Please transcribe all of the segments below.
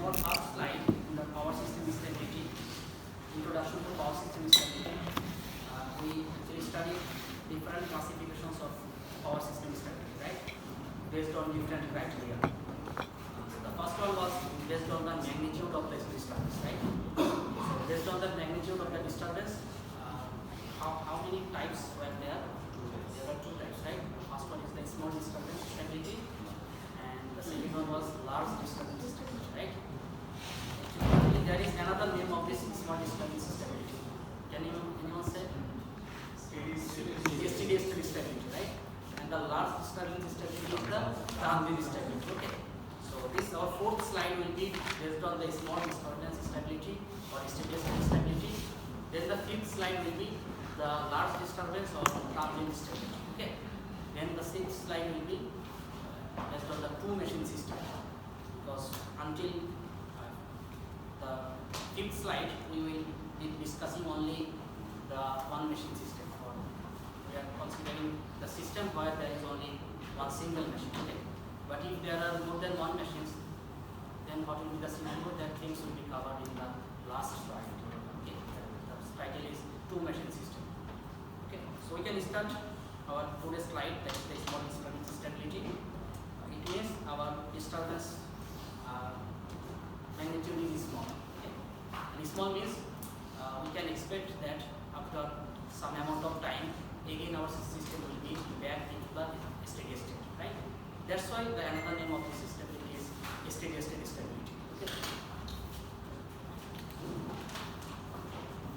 our first slide in the power system stability, introduction to power system stability. We actually studied different classifications of power system stability, right? Based on different criteria. The first one was based on the magnitude of the disturbance, right? So based on the magnitude of the disturbance, how many types were there? There were two types, right? The first one is the small disturbance stability, and the second one was large disturbance stability, right? Actually, there is another name of this small disturbance stability. Can anyone say? Steady state stability, right? And the large disturbance stability is the transient stability. Okay. So this our fourth slide will be based on the small disturbance stability or steady state stability. Then the fifth slide will be the large disturbance or transient stability. Okay. Then the sixth slide will be based on the two machine system. Because until the fifth slide we will be discussing only the one machine system. Or we are considering the system where there is only one single machine. Okay. But if there are more than one machines, then what will be the scenario? That things will be covered in the last slide. Okay. The title is two machine system. Okay. So we can start our today's slide, that is the small disturbance stability. It means our disturbance magnitude is small. Okay. And small means we can expect that after some amount of time, again our system will be back into the steady state, right? That's why the another name of this stability is steady state stability. Okay.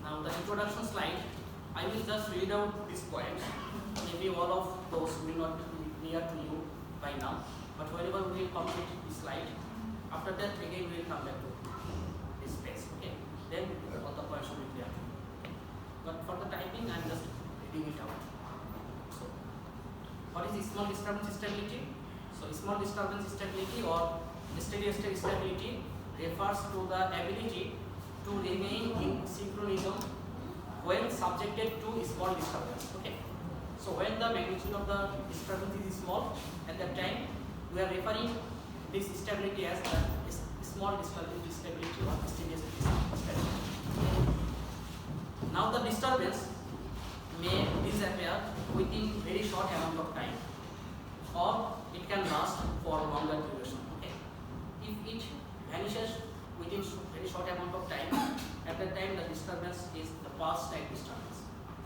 Now the introduction slide, I will just read out these points. Maybe all of those will not be clear to you by now, but whenever we will complete this slide, after that again we will come back to this space. Okay. Then all the points will be clear. But for the typing, I am just reading it out. So, what is small disturbance stability? So, small disturbance stability or steady state stability refers to the ability to remain in synchronism when subjected to small disturbance. Okay. So, when the magnitude of the disturbance is small, at that time we are referring this stability as the small disturbance stability or steady state stability. Now the disturbance may disappear within very short amount of time, or it can last for longer duration. Okay. If it vanishes within very short amount of time, at that time the disturbance is the pulse type disturbance.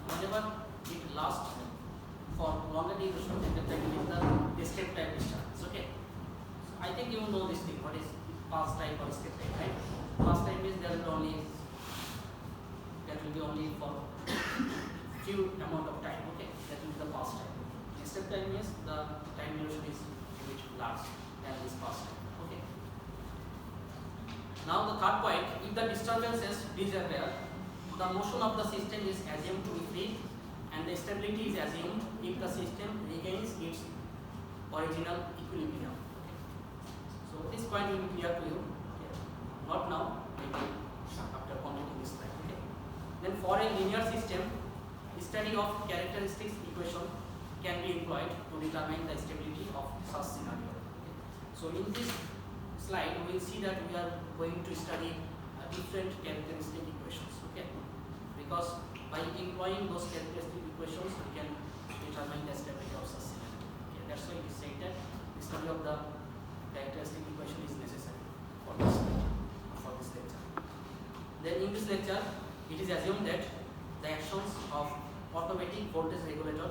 Whenever it lasts for longer duration, at that time it is the escape type disturbance. Okay. So I think you know this thing. What is pulse type or escape type, right? Pulse type means there will be only for few amount of time. Okay, that will be the pulse time. Escape time means the time duration is a bit large than this pulse time. Okay. Now the third point: if the disturbances disappear, the motion of the system is assumed to be free, and the stability is assumed if the system regains its original equilibrium. Okay. So this point will be clear to you. Okay. Not now, maybe after completing this slide. Okay. Then for a linear system, study of characteristics equation can be employed to determine the stability of such scenario. Okay. So in this slide, we will see that we are going to study different characteristic equations. Okay. Because by employing those characteristic equations, we can determine the stability of such scenario. Okay. That's why we say that the study of the characteristic equation is necessary for this lecture. Then in this lecture, it is assumed that the actions of automatic voltage regulator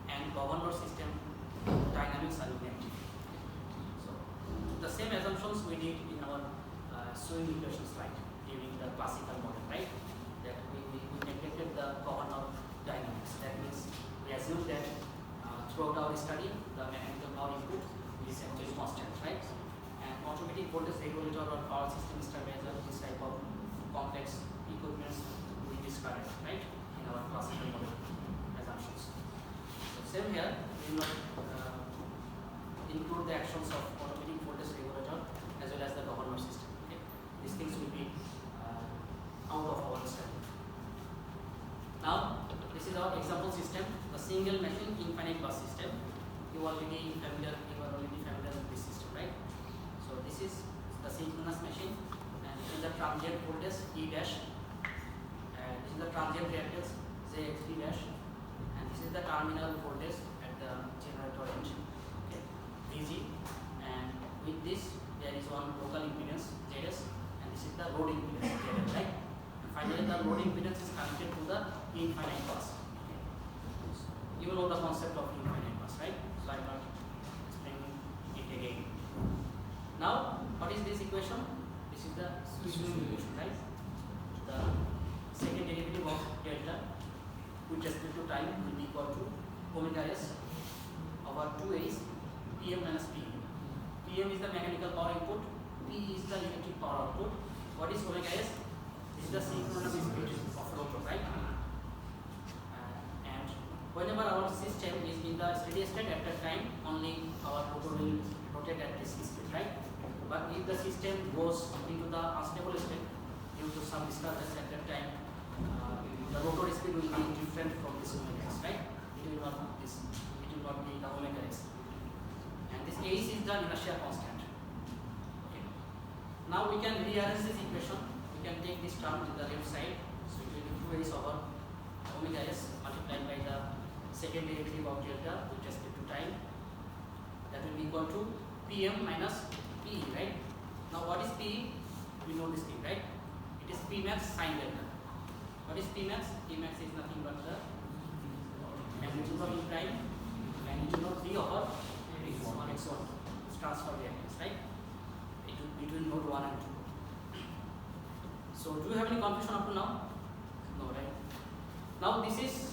and governor system dynamics are inactive. So the same assumptions we did in our swing equation slide during the classical model, right? That we neglected the governor dynamics. That means we assume that throughout our study the mechanical power input is actually constant, right? And automatic voltage regulator or power system stabilizer, this type of complex equipments we discarded, right, in our classical model assumptions. So same here, we will not include the actions of automatic voltage regulator as well as the governor system. Okay, these things will be out of our study. Now, this is our example system, the single machine infinite bus system. You are already familiar with this system, right? So this is the synchronous machine. transient voltage E dash, and this is the transient reactance JXD dash, and this is the terminal voltage at the generator end, okay, VG, and with this there is one local impedance ZS, and this is the load impedance ZL, right? And finally the load impedance is connected to the infinite bus. Okay. You know the concept of infinite bus, right? So I am not explaining it again. Now, what is this equation? This is the swing equation, right? The second derivative of delta with respect to time will be equal to omega s over 2h Pm minus Pe. Pm is the mechanical power input, P is the electric power output. What is omega s? This is the synchronous speed of rotor, right? And whenever our system is in the steady state at that time, only our rotor will rotate at this speed, right? But if the system goes into the unstable state due to some disturbance at that time, the rotor speed will be different from this omega s, right? It will not be the omega s. And this h is the inertia constant. Okay. Now we can rearrange this equation. We can take this term to the left side. So it will be 2h over omega s multiplied by the second derivative of delta with respect to time. That will be equal to Pm minus Pe, right? Now what is Pe? We know this thing, right? It is P max sin delta. What is P max? P max is nothing but the magnitude of E prime, magnitude of V over x1, it's transfer reactance, right? Between node 1 and 2. So do you have any confusion up to now? No, right? Now this is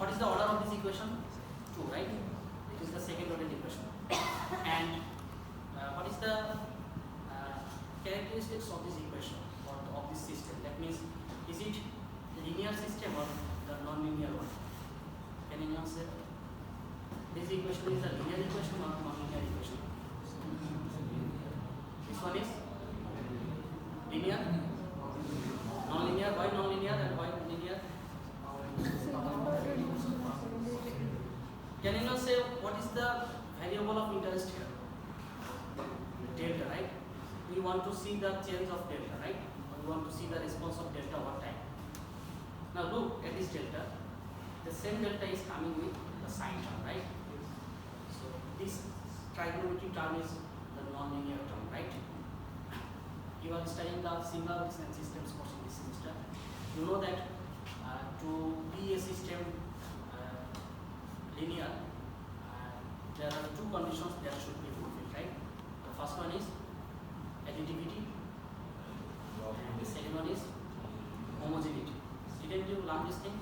what is the order of this equation? 2, right? It is the second order equation. And what is the characteristics of this equation or of this system? That means, is it linear system or the non-linear one? Can anyone say? This equation is a linear equation or non-linear equation? This one is linear, non-linear. Why non-linear and why linear? Can anyone say what is the variable of interest here? Delta, right? We want to see the change of delta, right? We want to see the response of delta over time. Now look at this delta. The same delta is coming with the sine term, right? So this trigonometric term is the non-linear term, right? You are studying the single and systems course in this semester. You know that to be a system linear, there are two conditions that should be fulfilled, right? The first one is additivity, and the second one is homogeneity. Didn't you learn this thing?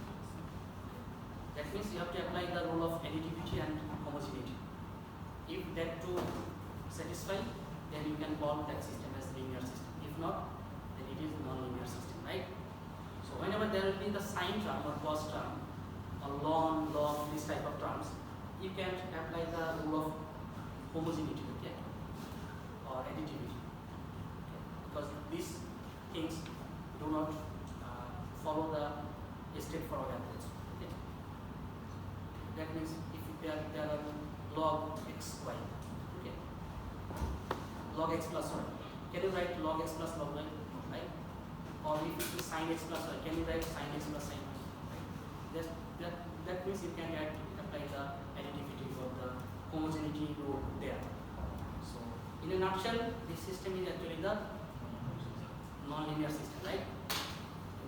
That means you have to apply the rule of additivity and homogeneity. If that two satisfy, then you can call that system as linear system. If not, then it is a non-linear system, right? So whenever there will be the sine term or cos term or log, this type of terms, you can apply the rule of homogeneity, okay, or additivity, okay? Because these things do not follow the straightforward approach. Okay? That means if there are log x, y, okay, log x plus y, can you write log x plus log y, right? Or if it is sin x plus y, can you write sin x plus sin y, right? That means you can apply the additivity or the homogeneity rule there. So in a nutshell, this system is actually the non-linear system, right?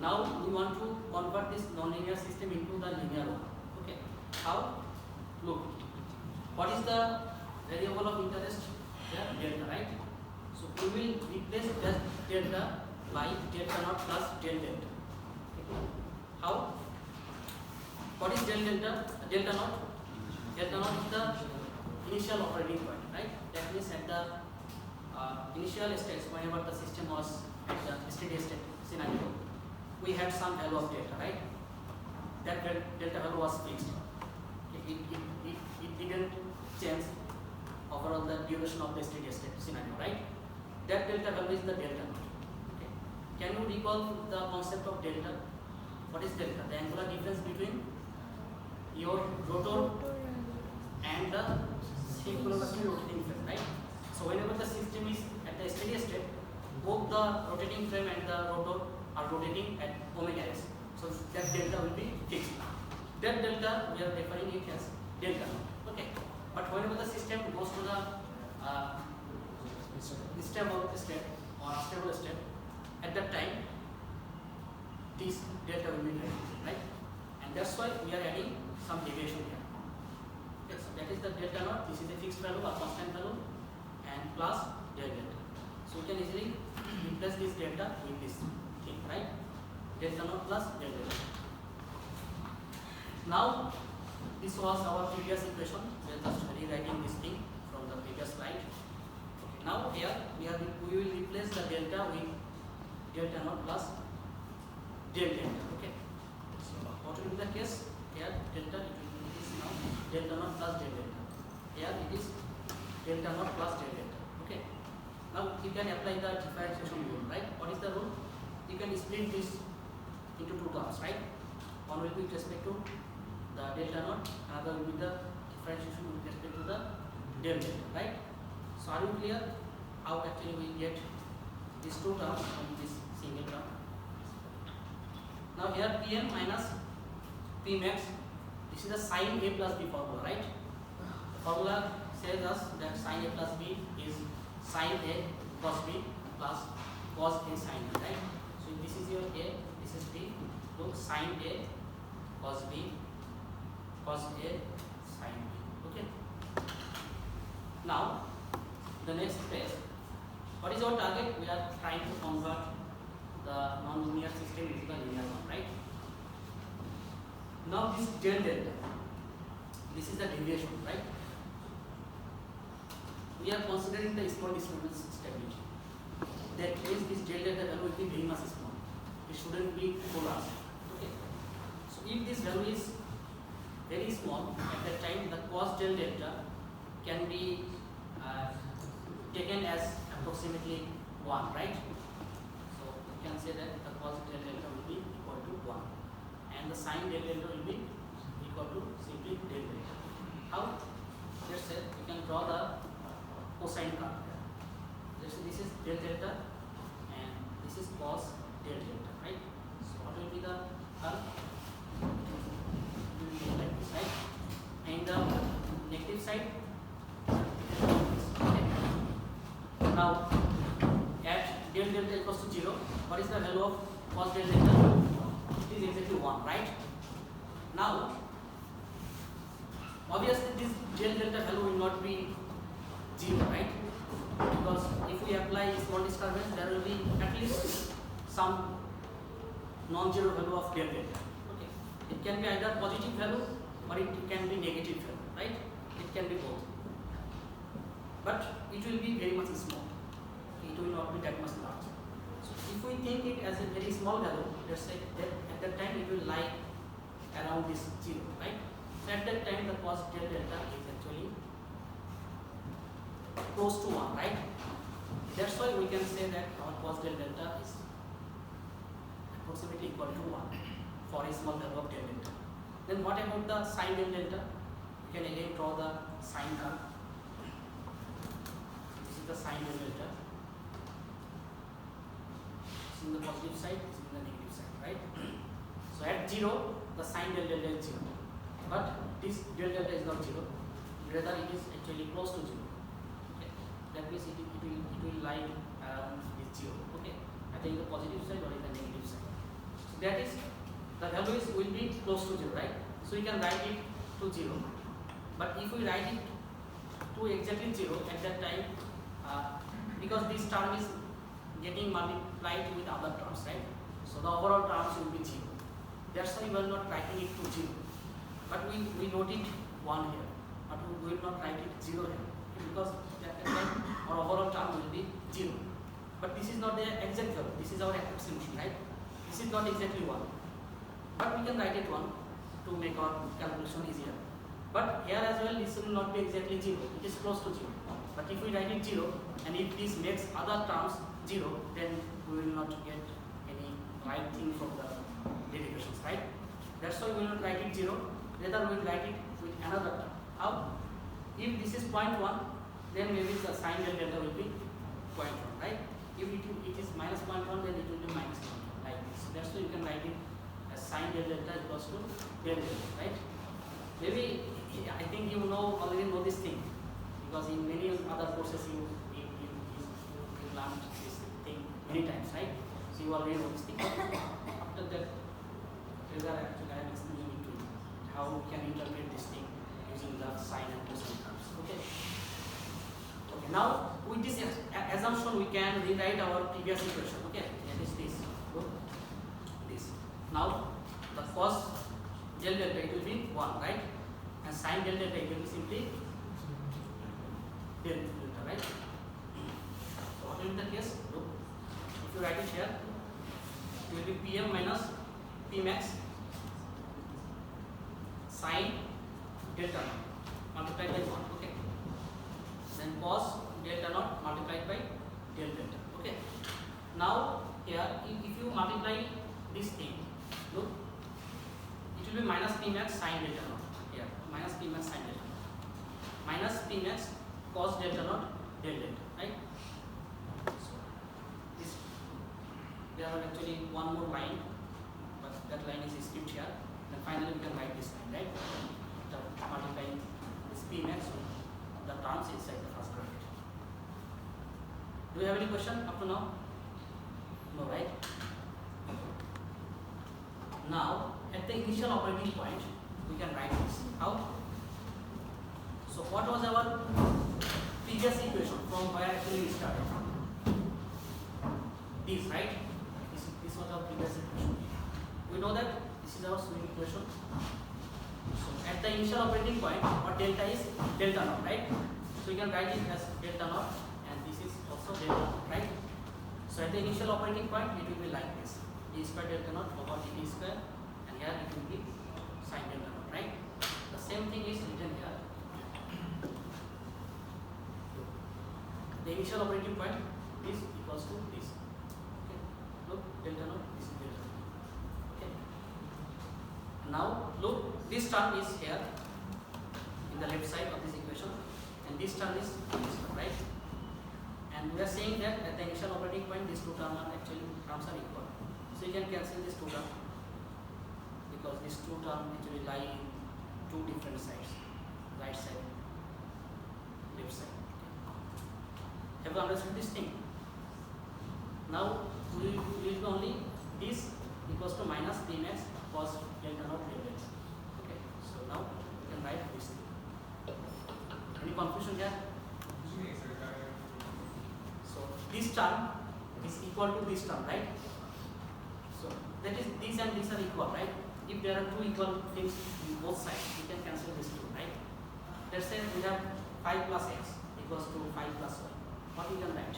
Now we want to convert this non-linear system into the linear one. Okay. How? Look. What is the variable of interest? Here, delta, right? So we will replace that delta by delta naught plus del delta. Okay. How? What is del delta? Delta naught? Delta naught is the initial operating point, right? That means at the initial stage, whenever the system was at the steady state scenario, we had some value of delta, right? That delta value was fixed. It didn't change overall the duration of the steady state scenario, right? That delta value is the delta naught. Okay. Can you recall the concept of delta? What is delta? The angular difference between your rotor and the synchronously rotating frame, right? So whenever the system is at the steady state, both both the rotating frame and the rotor are rotating at omega s. So that delta will be fixed. That delta we are referring it as delta naught. Okay. But whenever the system goes to the stable state or stable state, at that time this delta will be reduced, right? And that's why we are adding some deviation here. Okay, so that is the delta naught. This is a fixed value or constant value, and plus delta. So we can easily replace this delta with this thing, right? Delta naught plus delta. Now this was our previous equation. We are just rewriting this thing from the previous slide. Okay, now here we will replace the delta with delta naught plus delta. Okay. So what will be the case? Here delta it is now delta naught plus delta. Here it is delta naught plus delta. Okay. Now you can apply the differentiation rule, right? What is the rule? You can split this into two terms, right? One will be with respect to the delta naught, another will be the differentiation with respect to the delta, right? So are you clear how actually we get these two terms from this single term? Now here Pn minus Pmax, this is the sin A plus B formula, right? The formula says us that sin A plus B is sin A cos B plus cos A sin B, right? So this is your A, this is B. Look, sin A cos B cos A sin B. Okay. Now the next phase. What is our target? We are trying to convert the non-linear system into the linear one, right? Now this del delta, this is the deviation, right? We are considering the small disturbance stability. That means this del delta value will be very much small. It shouldn't be so large. Okay. So if this value is very small, at that time the cos del delta can be taken as approximately 1, right? So you can say that the cos del delta will be equal to 1 and the sin del delta will be equal to simply del delta. How? Let's say you can draw the cosine curve here. Let's say this is del delta and this is cos del delta, right? So what will be the curve? It will be like this, right? And the negative side. Now at del delta equals to 0, what is the value of cos del delta? It is exactly 1, right? Now obviously this del delta value will not be 0, right? Because if we apply small disturbance, there will be at least some non-zero value of del delta. Okay. It can be either positive value or it can be negative value, right? It can be both. But it will be very much small. It will not be that much large. So if we think it as a very small value, let's say that at that time it will lie around this 0, right? So at that time the cos del delta is actually close to 1, right? That's why we can say that our cos del delta is approximately equal to 1 for a small value of del delta. Then what about the sin del delta? You can again draw the sine curve. This is the sin del delta. This is in the positive side, this is in the negative side, right? So at 0, the sin del delta is 0. But this del delta is not 0. Rather, it is actually close to 0. Okay. That means it will lie around this 0. Okay. Either in the positive side or in the negative side. So that is, the values will be close to 0, right? So we can write it to 0. But if we write it to exactly 0 at that time, because this term is getting multiplied with other terms, right? So the overall terms will be 0. That's why we are not writing it to 0. But we note it 1 here. But we will not write it 0 here. Because at that time our overall term will be 0. But this is not the exact value. This is our approximation, right? This is not exactly 1. But we can write it 1 to make our calculation easier. But here as well, this will not be exactly 0. It is close to 0. But if we write it 0, and if this makes other terms 0, then we will not get any right thing from the derivations, right? That's why we will not write it 0. Rather, we will write it with another term. How? If this is 0.1, then maybe the sin del delta will be 0.1, right? If it is minus 0.1, then it will be minus 0.1 like this. That's why you can write it as sine del delta equals to del delta, right? Maybe I think you already know this thing, because in many other courses you learned this thing many times, right? So you already know this thing. After that, actually I am explaining it to you how we can interpret this thing using the sine and cosine terms. Okay. Okay. Now with this assumption, we can rewrite our previous equation. Okay. That is this. Good. This. Now the cos del delta, it will be 1, right? And sine del delta, it will be simply del delta, right? So what will be the case? Look, if you write it here, it will be Pm minus Pmax sine delta naught multiplied by 1. Okay. Then cos delta naught multiplied by del delta. Okay. Now here, if you multiply this thing, look, it will be minus Pmax sine delta naught. Here, minus Pmax sine delta naught minus Pmax cos delta naught del delta, right? So this, there are actually one more line, but that line is skipped here. Then finally we can write this line, right? After multiplying this Pmax with the terms inside the first bracket. Do you have any question up to now? No, right? Now at the initial operating point, we can write this. How? So what was our previous equation from where actually we started? This, right? This was our previous equation. We know that this is our swing equation. So at the initial operating point, what delta is? Delta naught, right? So you can write it as delta naught, and this is also delta naught, right? So at the initial operating point, it will be like this: d square delta naught over dt square, and here it will be sine delta naught, right? The same thing is written here. The initial operating point is equals to this. Okay. Look, delta naught, this is delta naught. Okay. Now look, this term is here in the left side of this equation, and this term is this one, right? And we are saying that at the initial operating point, these two terms are equal. So you can cancel these two terms, because these two terms actually lie in two different sides, right side, left side. Have you understood this thing? Now we will only this equals to minus Pmax cos delta naught del delta. Okay. So now we can write this thing. Any confusion here? So this term is equal to this term, right? So that is, these and these are equal, right? If there are two equal things in both sides, we can cancel this two, right? Let's say we have 5 plus x equals to 5 plus y. What we can write?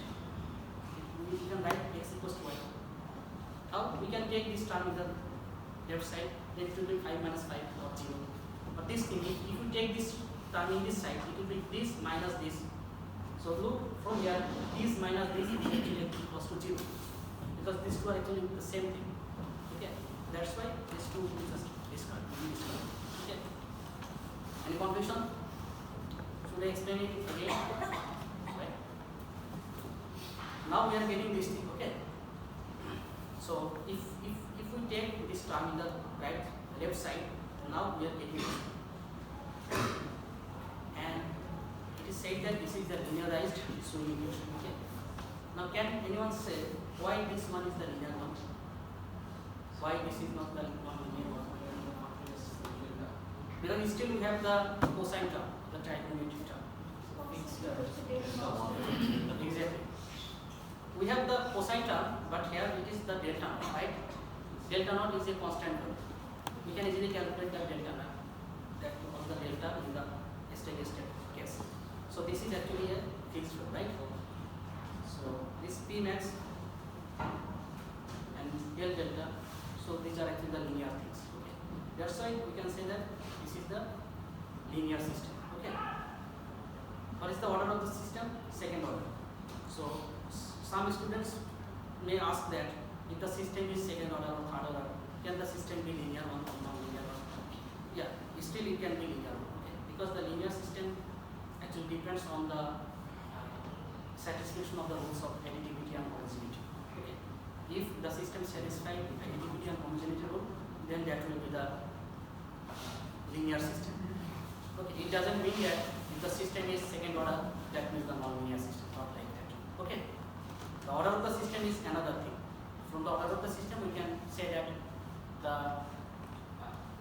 We can write x equals to y. How? We can take this term in the left side, then it will be 5 minus 5 or 0. But this thing, if you take this term in this side, it will be this minus this. So look, from here, this minus this is actually equals to 0, because these two are actually the same thing. Okay, that's why these two will just discard. Okay. Any confusion? Should I explain it again? Right. Now we are getting this thing. Okay. So if we take this term in the left side, now we are getting this. And it is said that this is the linearized swing equation. Okay. Now can anyone say why this one is the linear one? Why this is not the non-linear one? Because still we have the cosine term, the trigonometric term. Exactly. We have the cosine term, but here it is the delta naught, right? Delta naught is a constant term. We can easily calculate the delta naught, that of the delta in the steady state case. So this is actually a fixed term, right? So this Pmax and del delta, so these are actually the linear things. Okay. That's why we can say that this is the linear system. Okay. What is the order of the system? Second order. So some students may ask that if the system is second order or third order, can the system be linear one or non-linear one? Yeah, still it can be linear one. Okay. Because the linear system actually depends on the satisfaction of the rules of additivity and homogeneity. system satisfied identity and homogeneity rule, then that will be the linear system. Okay, it doesn't mean that if the system is second order, that means the non-linear system, not like that. Okay, the order of the system is another thing. From the order of the system, we can say that the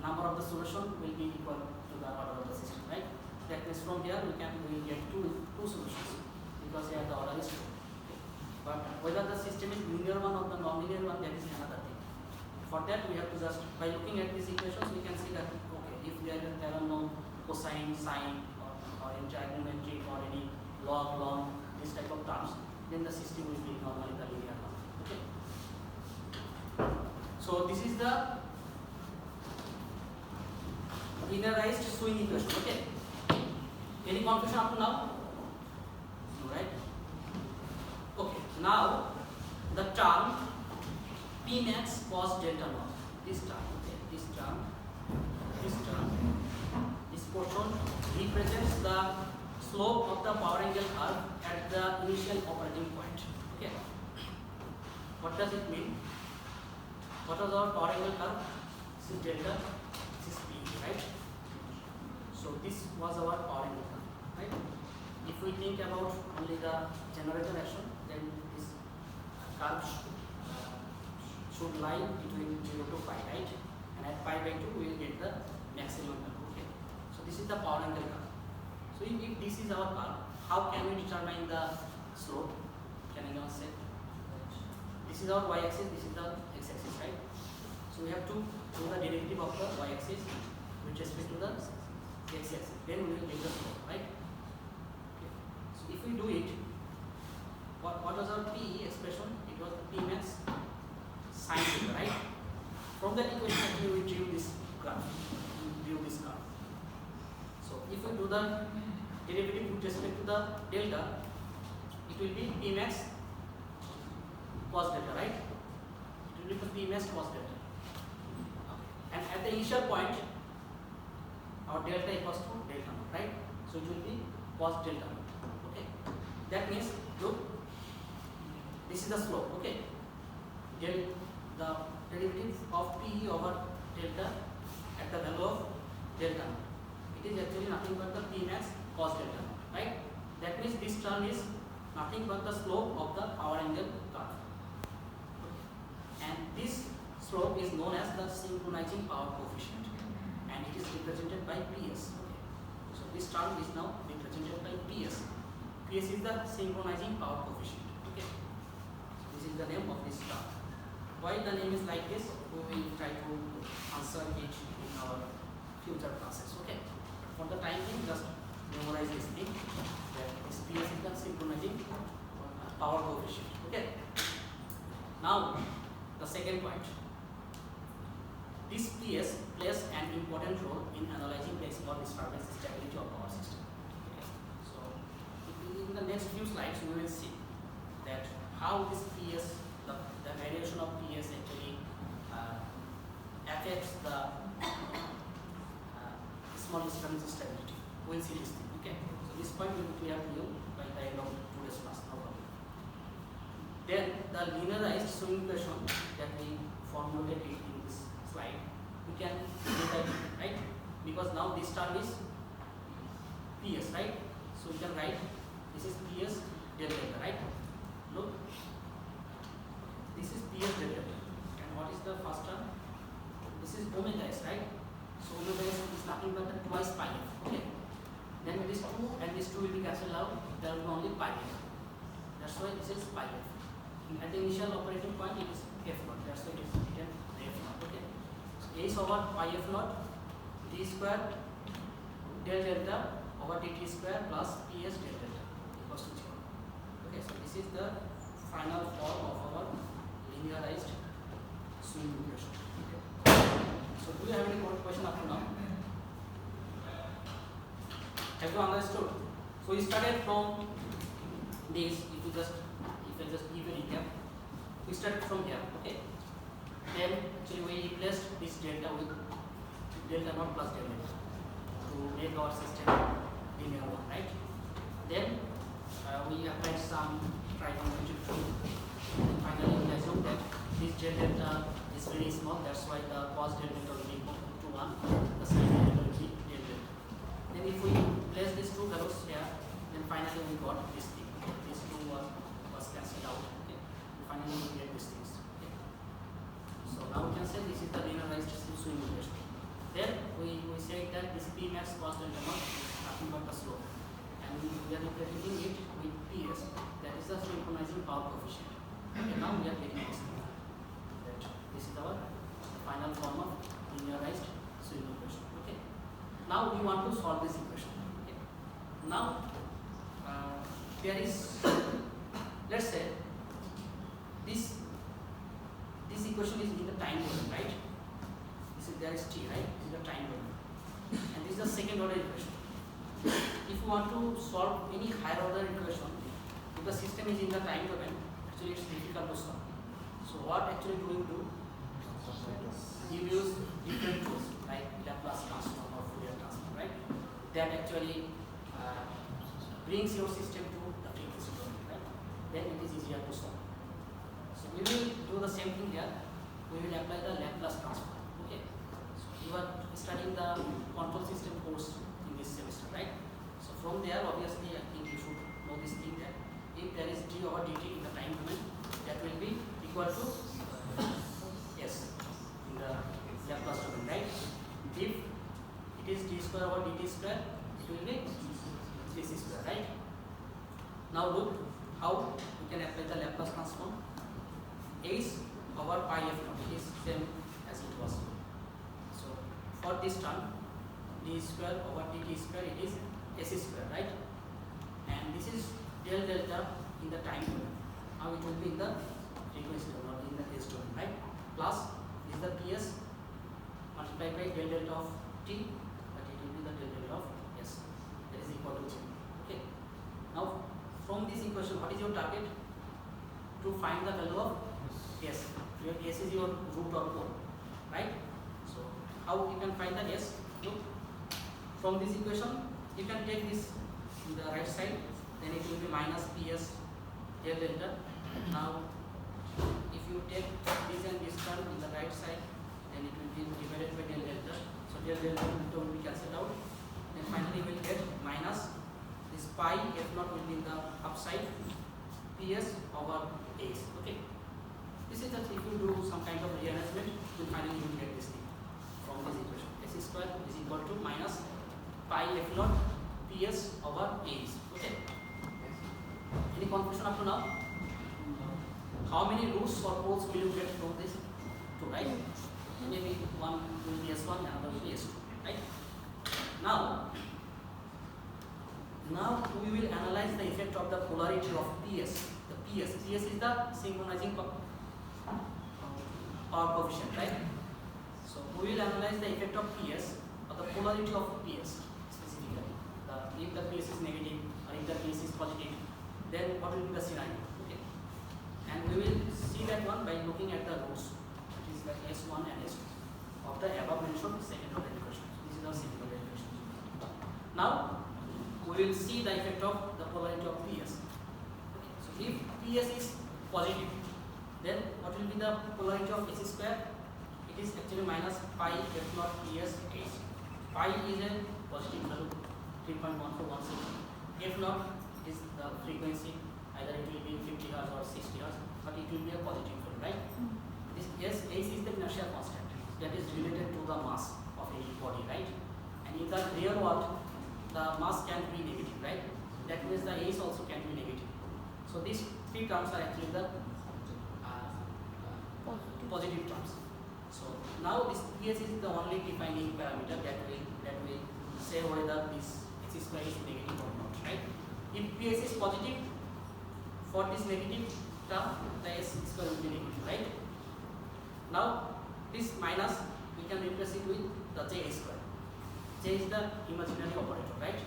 number of the solution will be equal to the order of the system, right? That means from here we will get two solutions because here the order is 2. Okay. But whether the system is linear one or the non-linear one, that is another thing. For that we have to just, by looking at these equations, we can see that okay, if there are no cosine, sine, or in trigonometry or any log, this type of terms, then the system will be normally the linear one. Okay. So this is the linearized swing equation. Okay. Any confusion up to now? No, right? Okay. Now the term P max cos delta naught. This term. Okay. This portion represents the slope of the power angle curve at the initial operating point. Okay. What does it mean? What was our power angle curve? This is delta. This is P, right? So this was our power angle curve, right? If we think about only the generator action, then this curve should lie between 0 to pi, right? And at pi by 2 we will get the maximum curve. Okay. So this is the power angle curve. So if this is our curve, how can we determine the slope? Can anyone say? This is our y-axis, this is the x-axis, right? So we have to do the derivative of the y-axis with respect to the x-axis. Then we will get the slope, right? Okay. So if we do it, what was our P expression? It was the P max sine theta, right? From that equation actually we drew this graph. So if we do the derivative with respect to the delta, it will be P max cos delta, right? It will be the P max cos delta. And at the initial point, our delta equals to delta naught, right? So it will be cos delta naught. Okay. That means, look, this is the slope. Okay. The derivative of P over delta at the value of delta naught. It is actually nothing but the P max cos delta naught, right? That means this term is nothing but the slope of the power angle curve. Okay. And this slope is known as the synchronizing power coefficient, and it is represented by PS. Okay. So this term is now represented by PS. PS is the synchronizing power coefficient. Okay. So this is the name of this term. Why the name is like this? We will try to answer it in our future classes. Okay. For the time being, just memorize this thing. That this PS is the synchronizing power coefficient. Okay. Now the second point. This PS plays an important role in analyzing the small disturbance stability of our system. Okay. So in the next few slides we will see that how this PS, the variation of PS actually affects the small disturbance stability. We will see this thing. Okay. So this point will be clear to you by the end of today's class. No problem. Then the linearized swing equation that we formulated in this slide, we can rewrite it, right? Because now this term is PS, right? So we can write this is PS del delta, right? Look, this is PS del delta. And what is the first term? This is omega s, right? So omega s is nothing but twice pi f. Okay. Then this 2 and this 2 will be cancelled out. There will be only pi f. That's why this is pi f. At the initial operating point, it is f naught. That's why it is written f naught. Okay. So a is over pi f naught d square del delta over dt square plus ps del delta equals to 0. Okay. So this is the final form of our linearized swing equation. Okay. So do you have any question up to now? Have you understood? So we started from this. If I just give a recap, we started from here. Okay. Then actually we replaced this delta with delta naught plus delta to make our system linear one, right? Then we applied some trigonometric rule. Finally, we assume that this delta very small, that's why the cos del delta will be equal to 1, the sin del delta will be del delta. Then if we place these two values here, then finally we got this thing. Okay? These two was cancelled out. Okay? Finally we get these things. Okay? So now we can say this is the linearized swing equation. Then we say that this P max cos delta naught is nothing but the slope, and we are representing it with PS, that is the synchronizing power coefficient. Okay, now we are getting this thing. That this is our final form of linearized swing equation. Okay. Now we want to solve this equation. Okay. Now there is, let's say this equation is in the time domain, right? There is t, right? This is the time domain, and this is the second order equation. If you want to solve any higher order equation, if the system is in the time domain, actually it's difficult to solve. So what actually do you do? You use different tools like Laplace transform or Fourier transform, right? That actually brings your system to the frequency domain, right? Then it is easier to solve. So we will do the same thing here. We will apply the Laplace transform. Okay. You are studying the control system course in this semester, right? So from there, obviously, I think you should know this thing that if there is d over dt in the time domain, that will be equal to yes in the Laplace domain, right? If it is d square over dt square, it will be dc square, right? Now look how we can apply the Laplace transform. H over pi f naught is same as it was. For this term, d square over dt square, it is s square, right? And this is del delta in the time domain. Now it will be in the frequency domain or in the s domain, right? Plus is the ps multiplied by del delta of t, but it will be the del delta of s. That is equal to 0. Okay. Now from this equation, what is your target? To find the value of s. Your s is your root or pole, right? How you can find the s? Look, from this equation, you can take this to the right side, then it will be minus ps del delta. Now, if you take this and this term in the right side, then it will be divided by del delta. So del delta will be cancelled out. Then finally, we will get minus this pi f naught will be in the upside, ps over s. Okay. This is just if you do some kind of rearrangement, then finally you will get this thing. From this equation, s square is equal to minus pi f naught ps over a's. Okay. Any confusion up to now? How many roots or poles will you get from this? 2, right? Maybe one will be s1, another will be s2, right? Now we will analyze the effect of the polarity of ps. The ps is the synchronizing power coefficient, right? So we will analyze the effect of PS or the polarity of PS specifically. If the PS is negative or if the PS is positive, then what will be the scenario? Okay. And we will see that one by looking at the roots, which is like S1 and S2 of the above mentioned second order equation. This is our second order equation. Now we will see the effect of the polarity of PS. Okay. So if PS is positive, then what will be the polarity of S square? It is actually minus pi f naught ps h. Pi is a positive value, 3.1416. F naught is the frequency, either it will be 50 Hz or 60 Hz, but it will be a positive value, right? This s is the inertia constant that is related to the mass of any body, right? And in the real world, the mass can be negative, right? That means the h also can be negative. So these three terms are actually the positive terms. So now this ps is the only defining parameter that will say whether this s square is negative or not, right? If ps is positive, for this negative term, the s square will be negative, right? Now this minus we can replace it with the j square. J is the imaginary operator, right?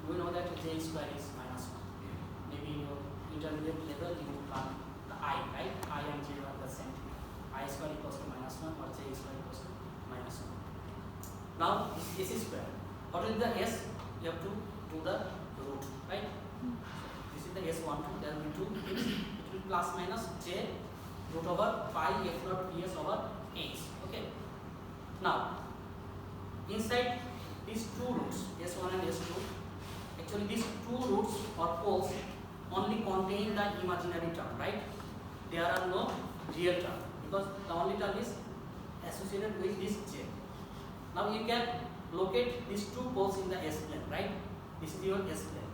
We know that j square is minus 1. Maybe in your intermediate level you learn the I, right? I and j are the same thing. I square equals to minus 1 or j square equals to minus 1. Now this s square. What is the s? You have to do the root, right? This is the s12. There will be 2. It will plus minus j root over pi f naught ps over h. Okay. Now inside these two roots s1 and s2, actually these two roots or poles only contain the imaginary term, right? There are no real term because the only term is associated with this j. Now you can locate these two poles in the s plane, right? This is your s plane.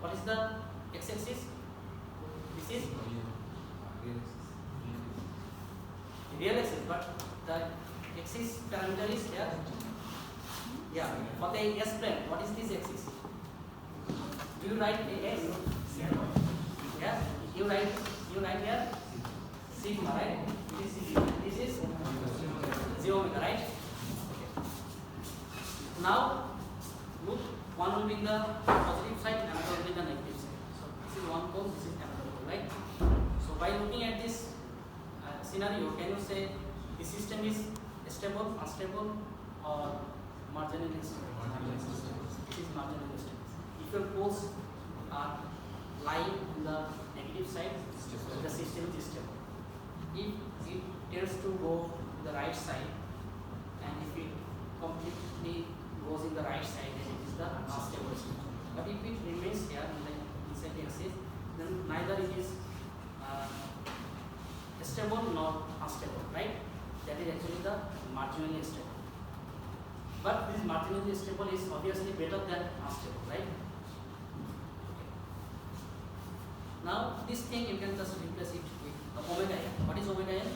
What is the x-axis? This is real axis, but the axis parameter is here. Yeah, for the s plane, what is this axis? Do you write s? Yeah, you write here sigma, right? This is 0 omega, right? Now look, one will be in the positive side and another will be in the negative side. So this is one pole, this is another pole, right? So by looking at this scenario, can you say the system is stable, unstable, or marginally stable? It is marginally stable. If your poles are lying on the negative side, the system is stable. If it tends to go to the right side, and if it completely goes in the right side, then it is the unstable system. But if it remains here in the inside the axis, then neither it is stable nor unstable, right? That is actually the marginally stable. But this marginally stable is obviously better than unstable, right? Now this thing you can just replace it with the omega n. What is omega n?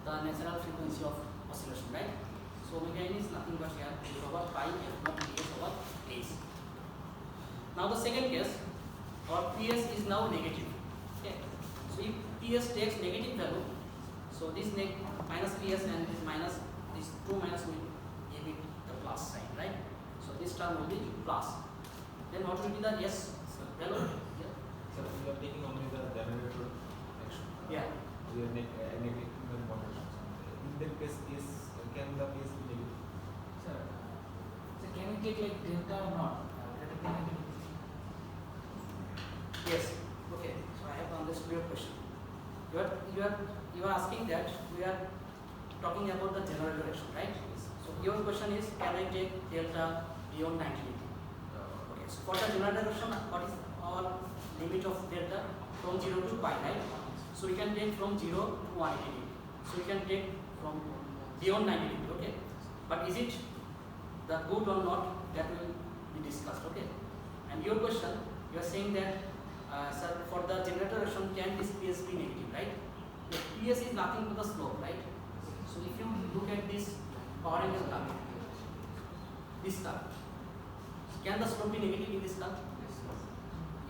The natural frequency of oscillation, right? So omega n is nothing but here root over pi f naught ps over h. Now the second case, our ps is now negative. Okay. So if ps takes negative value, so this minus ps and this minus, this 2 minus will give it the plus sign, right? So this term will be plus. Then what will be the s value? Yeah. So we are taking only the generator action. Yeah. We are negative conversion. In that case, can the case be negative? Sir, so can we take like delta or not? Yes. Okay. So I have understood your question. You are asking that we are talking about the general direction, right? So your question is, can I take delta beyond 90 degree? Okay. So for the general direction, what is our limit of delta? From 0 to pi, right? So we can take from 0 to 180 degree. So we can take from beyond 90 degree, okay? But is it the good or not? That will be discussed, okay? And your question, you are saying that, sir, for the generator direction, can this PS be negative, right? The PS is nothing but the slope, right? So if you look at this power angle curve, this curve, can the slope be negative in this curve?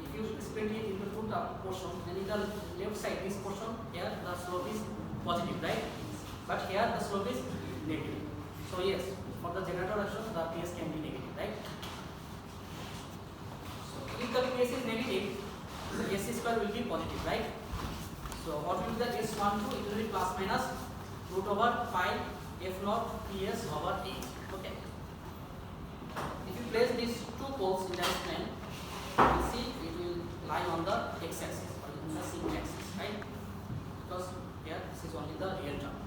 If you split it into two portion, then in the left side, this portion, here the slope is positive, right? But here the slope is negative. So yes, for the generator direction, the PS can be negative, right? So if the PS is negative, the S square will be positive, right? So what will be the S12? It will be plus minus root over pi f naught ps over h. Okay. If you place these two poles in the plane, you will see it will lie on the x-axis or in the sigma axis, right? Because here this is only the real term.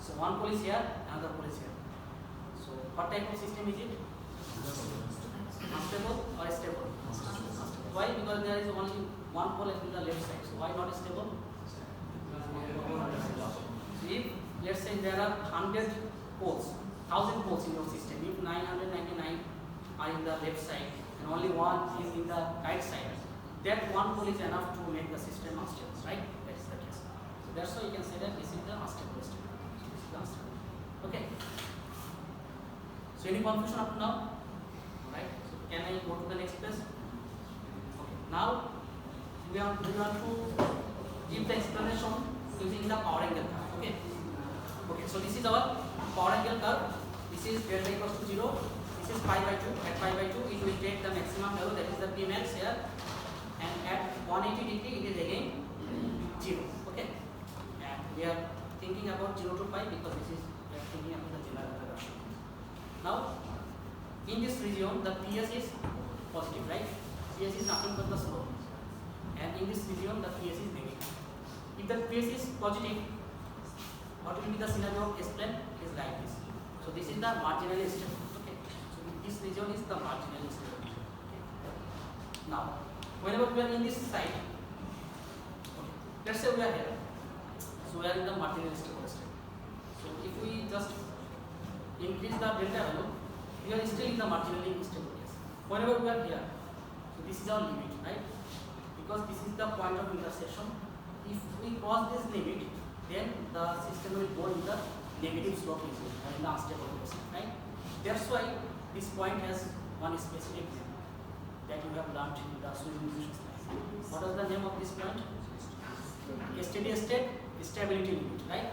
So one pole is here, another pole is here. So what type of system is it? Unstable or stable? Why? Because there is only one pole in the left side. So why not stable? So if let's say there are 100 poles, 1000 poles in your system, if 999 are in the left side and only one is in the right side, that one pole is enough to make the system unstable, right? That is the case. So that's why you can say that this is the unstable system. This is the unstable. Okay. So any confusion up to now? Right? So can I go to the next page? Okay. Now we are to give the explanation using the power angle curve. Okay. Okay. So this is our power angle curve. This is delta equals to 0. This is pi by 2. At pi by 2, it will take the maximum value, that is the P max here. And at 180 degree, it is again 0. Okay. And we are thinking about 0 to pi because this is we are thinking about the general direction. Now, in this region, the PS is positive, right? PS is nothing but the slope. And in this region, the PS is negative. If the PS is positive, what will be the scenario of S-plane? Is like this. So this is the marginally stable. Okay. So this region is the marginally stable. Okay. Now, whenever we are in this side, okay, let's say we are here. So we are in the marginally stable state. So if we just increase the delta value, we are still in the marginally stable case. Whenever we are here, so this is our limit, right? Because this is the point of intersection. If we cross this limit, then the system will go in the negative slope region or in the unstable case, right? That's why this point has one specific name that you have learned in the swimming exercise. What is the name of this point? Steady state stability limit, right?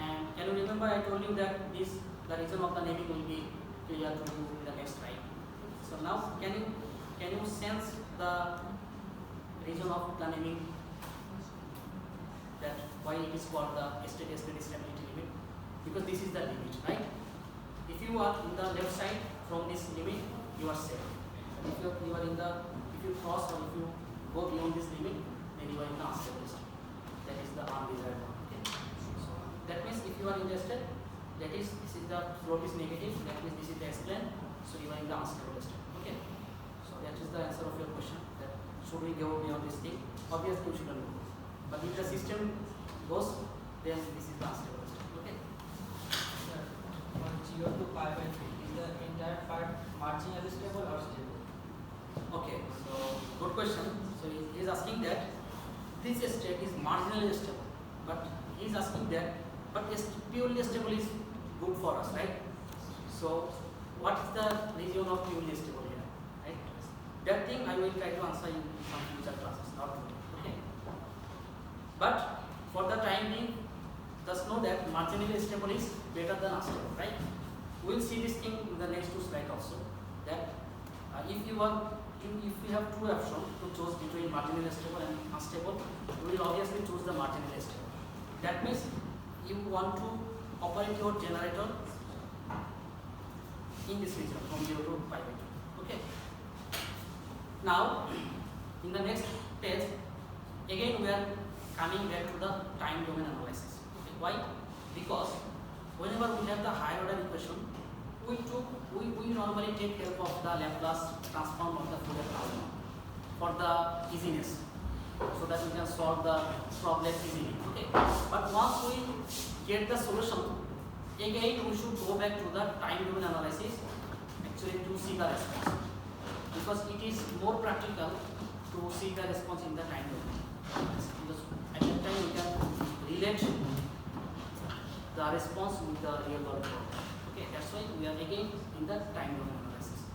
And can you remember I told you that the reason of the naming will be clear to you in the next slide. So now can you sense the reason of the naming, that why it is called the steady state stability limit? Because this is the limit, right? If you are in the left side from this limit, you are safe. If you cross or if you go beyond this limit, then you are in the unstable state. That is the undesired one. Okay. So that means if you are interested, that is this is the slope is negative, that means this is the S-plane, so you are in the unstable state. Okay. So that is the answer of your question. That should we go beyond this thing? Obviously we shouldn't go. But if the system goes, then this is the unstable state. Okay. Sir, on 0 to pi by 3, is the entire part marginally stable or stable? Okay, so good question. So he is asking that this state is marginally stable, but he is asking that, but purely stable is good for us, right? So what is the region of purely stable here, right? That thing I will try to answer in some future classes, not today. Okay. But for the time being, just know that marginally stable is better than unstable, right? We will see this thing in the next two slides also. That if you have two options to choose between marginally stable and unstable, you will obviously choose the marginally stable. That means you want to operate your generator in this region from 0 to pi by 2. Okay. Now, in the next page, again we are coming back to the time domain analysis. Okay. Why? Because whenever we have the higher order equation, we normally take care of the Laplace transform of the Fourier transform for the easiness, so that we can solve the problem easily. Okay. But once we get the solution, again we should go back to the time domain analysis actually to see the response, because it is more practical to see the response in the time domain. Because at that time we can relate the response with the real world problem. Okay, that's why we are again in the time domain analysis.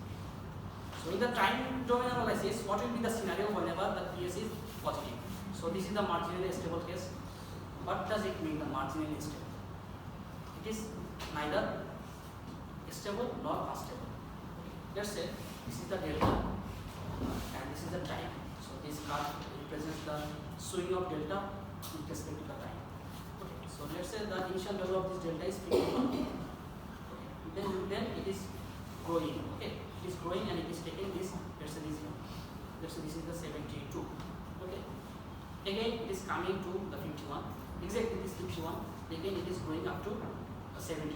So in the time domain analysis, what will be the scenario whenever the PS is positive? So this is the marginally stable case. What does it mean, the marginally stable? It is neither stable nor unstable. Let's say this is the delta and this is the time. So this curve represents the swing of delta with respect to the time. Okay. So let's say the initial value of this delta is 51. Then it is growing. Okay, it is growing and it is taking this. Let's say this is the 72. Okay. Again it is coming to the 51. Exactly this 51. Again it is going up to 70.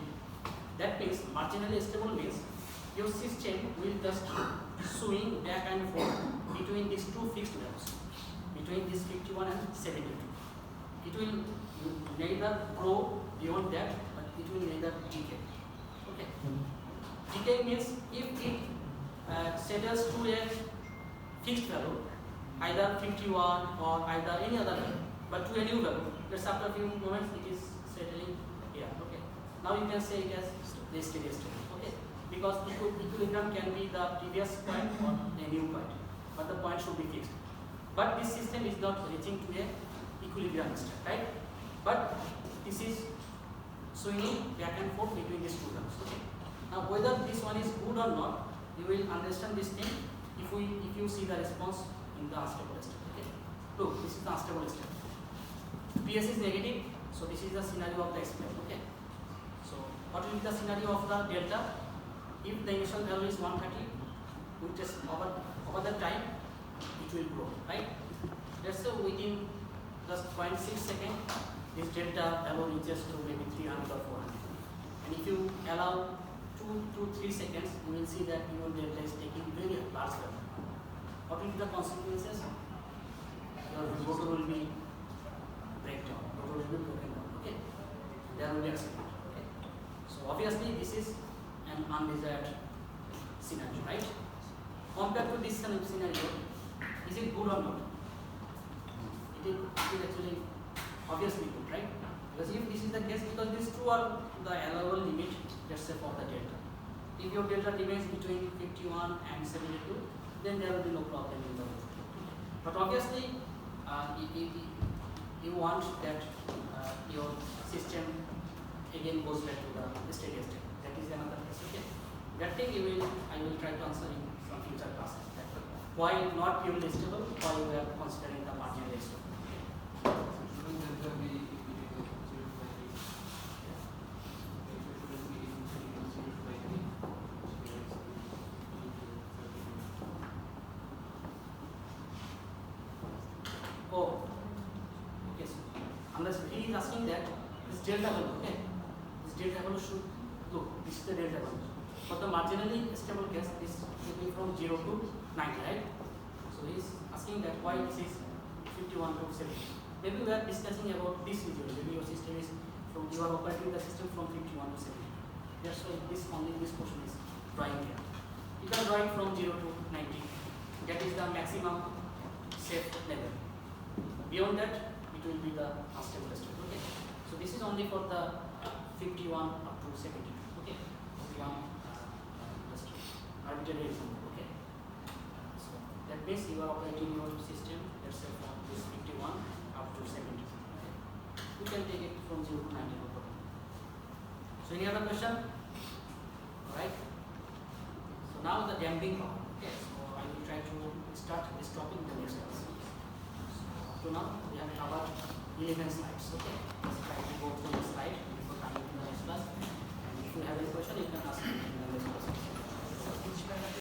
That means marginally stable means your system will just swing back and forth between these two fixed values, between this 51 and 72. It will neither grow beyond that, but it will neither decay. Okay. Decay means if it settles to a fixed value, either 51 or either any other value, but to a new value. Let's after a few moments it is settling here. Okay. Now you can say it as the steady state. Okay. Because equilibrium can be the previous point or a new point, but the point should be fixed. But this system is not reaching to a equilibrium state, right? But this is swinging back and forth between these two terms. Okay. Now whether this one is good or not, you will understand this thing if you see the response in the unstable state. Okay. Look, this is the unstable state. PS is negative, so this is the scenario of the S-plane. Okay. So what will be the scenario of the delta? If the initial value is 130, which is over the time it will grow, right? Let's say within just 0.6 second, this delta value reaches to maybe 300 or 400. And if you allow 2 to 3 seconds, you will see that your delta is taking very large value. What will be the consequences? Your rotor will be breakdown. Rotor will be broken down. Okay, there will be accident. Okay, so obviously this is an undesired scenario, right? Compared to this kind of scenario, is it good or not? It is actually obviously good, right? Because if this is the case, because these two are the allowable limit, let's say for the delta. If your delta remains between 51 and 72, then there will be no problem in the rotor. But obviously, you want that your system again goes back to the steady state. That is another case. Okay. That thing I will try to answer in some future classes. Why not purely stable? Why we are considering the marginal stable? Oh, okay. So understood. He is asking that this delta value, okay? This delta value should look. This is the delta value. For the marginally stable case, this will be from 0 to 90, right? So he is asking that why this is 51 to 70. Maybe we are discussing about this region. Maybe your system is from, you are operating the system from 51 to 70. That's why this portion is drawing here. You can draw it from 0 to 90. That is the maximum safe level. Beyond that, it will be the unstable state. Okay. So this is only for the 51 up to 72. Okay. 51 just arbitrary example. Okay. So that means you are operating your system, let's say from this 51 up to 70. Okay. You can take it from 0 to 90. No problem. So any other question? Alright. So now the damping power. Okay. So I will try to start this topic in the next class. So now we have covered 11 slides. Okay. Let's try to go through the slides.